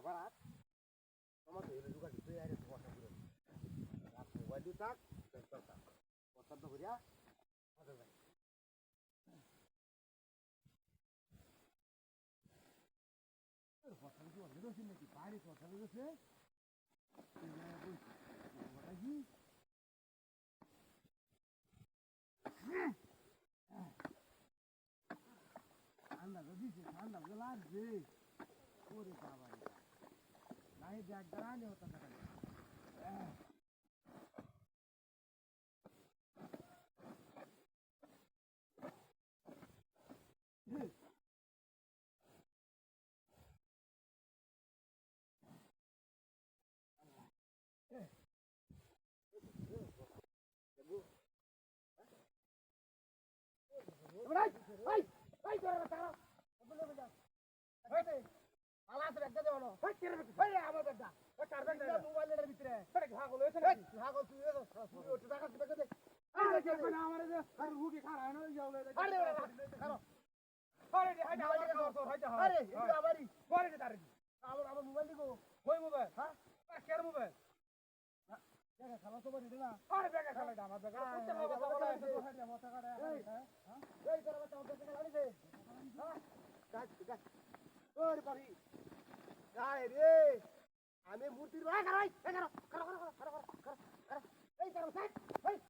বারাত তোমার ধরে দুগা দিতে আরে তো কথা বলে রাত মোবাইল দি তাক করতা কথা তো করিয়া কথা ভাই কথা কি বলে দিন নাকি বাইরে কথা বলেছে কথা কি ঠান্ডা দিছে ঠান্ডা লাগছে ওরে বাবা নাই ব্যাগ দাঁড়ানি হতো না আমি মূর্তির